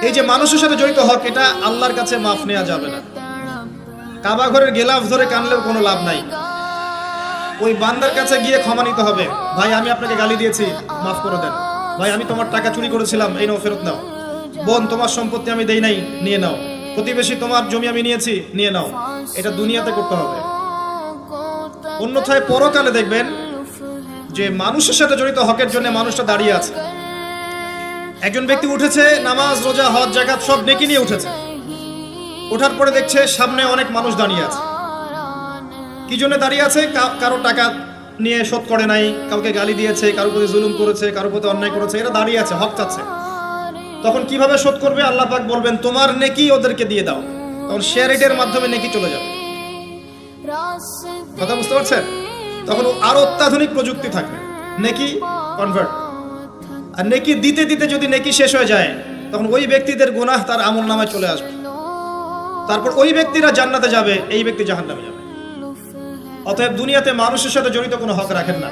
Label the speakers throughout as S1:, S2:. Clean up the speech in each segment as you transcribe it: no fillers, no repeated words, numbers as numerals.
S1: এই যে মানুষের সাথে জড়িত হক, এটা আল্লাহর কাছে মাফ নেওয়া যাবে না। কাবা ঘরের গেলাফ ধরে কানলেও কোনো লাভ নাই। ওই বান্দার কাছে গিয়ে ক্ষমা নিতে হবে। ভাই আমি আপনাকে গালি দিয়েছি, মাফ করে দেন। ভাই আমি তোমার টাকা চুরি করেছিলাম, এই নাও ফেরত নাও। বোন তোমার সম্পত্তি আমি দেই নাই, নিয়ে নাও। প্রতিবেশী তোমার জমি আমি নিয়েছি, নিয়ে নাও। এটা দুনিয়াতে করতে হবে। অন্যথায় পরকালে দেখবেন যে মানুষের সাথে জড়িত হকের জন্য মানুষটা দাঁড়িয়ে আছে। একজন ব্যক্তি উঠেছে, নামাজ রোজা হজ যাকাত সব নেকি নিয়ে উঠেছে। ওঠার পরে দেখছে সামনে অনেক মানুষ দাঁড়িয়ে আছে। কি জন্য দাঁড়িয়ে আছে? কারো টাকা নিয়ে শোধ করে নাই, কাউকে গালি দিয়েছে, কারোর প্রতি জুলুম করেছে, কারোর প্রতি অন্যায় করেছে, এরা দাঁড়িয়ে আছে, হক চাচ্ছে। তখন কিভাবে শোধ করবে? আল্লাহ পাক বলবেন তোমার নেকি ওদেরকে দিয়ে দাও। তখন শেয়ারিটের মাধ্যমে নেকি চলে যাবে। কথা বুঝতে পারছেন? তখন আরো অত্যাধুনিক প্রযুক্তি থাকবে, নেকি কনভার্ট। আর নেকি দিতে দিতে যদি নেকি শেষ হয়ে যায়, তখন ওই ব্যক্তিদের গুনাহ তার আমল নামায় চলে আসবে। তারপর ওই ব্যক্তিরা জান্নাতে যাবে, এই ব্যক্তি জাহান্নামে যাবে। অতএব দুনিয়াতে মানুষের সাথে জড়িত কোনো হক রাখেন না।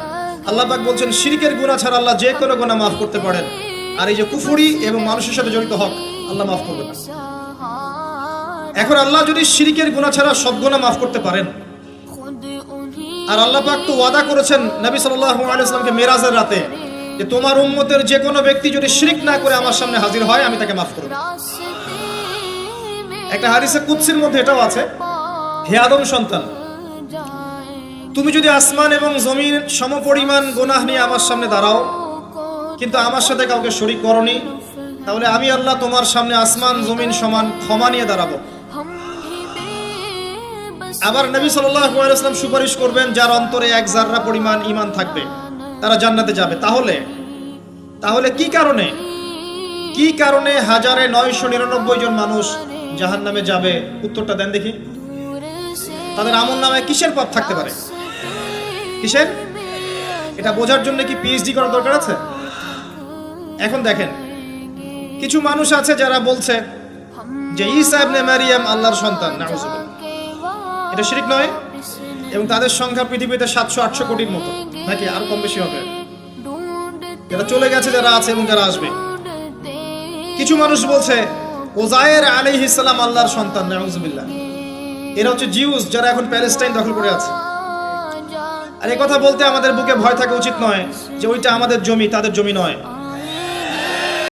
S1: আল্লাহ পাক বলছেন শিরকের গুনাহ ছাড়া আল্লাহ যে কোনো গুনাহ মাফ করতে পারেন। আর এই যে কুফরি এবং মানুষের সাথে জড়িত হক আল্লাহ মাফ করবেন না। এখন আল্লাহ যদি শিরকের গুনাহ ছাড়া সব গুনাহ মাফ করতে পারেন, আর আল্লাহ পাক তো ওয়াদা করেছেন নবী সাল্লাল্লাহু আলাইহি ওয়াসাল্লামকে মেরাজের রাতে যে তোমার উম্মতের যে কোনো ব্যক্তি যদি শিরক না করে আমার সামনে হাজির হয় আমি তাকে মাফ করব। একটা হাদিসে কুদসির মধ্যে এটাও আছে, হে আদম সন্তান, তুমি যদি আসমান এবং জমিন সমপরিমাণ গুনাহ নিয়ে আমার সামনে দাঁড়াও কিন্তু আমার সাথে কাউকে শরীক করনি, তাহলে আমি আল্লাহ তোমার সামনে আসমান জমিন সমান ক্ষমা নিয়ে দাঁড়াবো। আবার নবী সাল্লাল্লাহু আলাইহি ওয়াসাল্লাম সুপারিশ করবেন যার অন্তরে এক জাররা পরিমাণ ঈমান থাকবে তারা জান্নাতে যাবে। তাহলে কি কারণে 1999 জন মানুষ জাহান্নামে যাবে? উত্তরটা দেন দেখি। তাদের আমল নামায় কিসের পাপ থাকতে পারে? কিসের? এটা বোঝার জন্য কি পিএইচডি করার দরকার আছে? এখন দেখেন, কিছু মানুষ আছে যারা বলছে যে ঈসা ইবনে মারিয়াম আল্লাহর সন্তান, নাউজুবিল্লাহ। এটা শিরক নয়? এবং তাদের সংখ্যা পৃথিবীতে 700-800 কোটির মতো, নাকি আরো কম বেশি হবে? যারা চলে গেছে, যারা আছে এবং যারা আসবে। কিছু মানুষ বলছে ওজায়ের আলাইহিস সালাম আল্লাহর সন্তান, নাউজুবিল্লাহ। এরা হচ্ছে জিউস যারা এখন প্যালেস্টাইন দখল করে আছে। আর এই কথা বলতে আমাদের বুকে ভয় থাকা উচিত নয় যে ওইটা আমাদের জমি, তাদের জমি নয়।